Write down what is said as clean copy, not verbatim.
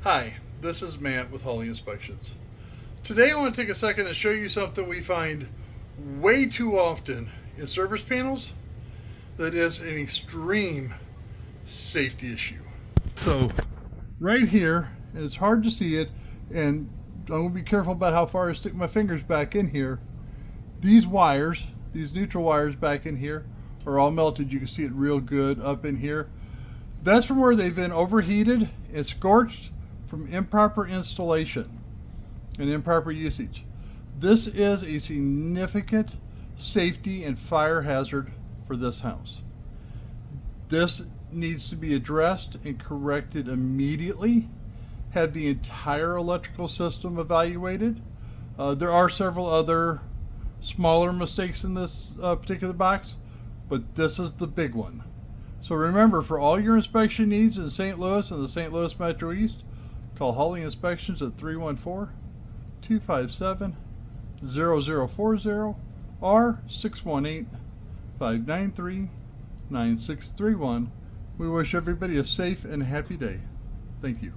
Hi, this is Matt with Hawley Inspections. Today I want to take a second to show you something we find way too often in service panels that is an extreme safety issue. So right here, and it's hard to see it, and I'm going to be careful about how far I stick my fingers back in here. These wires, these neutral wires back in here, are all melted. You can see it real good up in here. That's from where they've been overheated and scorched from improper installation and improper usage. This is a significant safety and fire hazard for this house. This needs to be addressed and corrected immediately. Had the entire electrical system evaluated. There are several other smaller mistakes in this particular box, but this is the big one. So remember, for all your inspection needs in St. Louis and the St. Louis Metro East, call Hawley Inspections at 314-257-0040 or 618-593-9631. We wish everybody a safe and happy day. Thank you.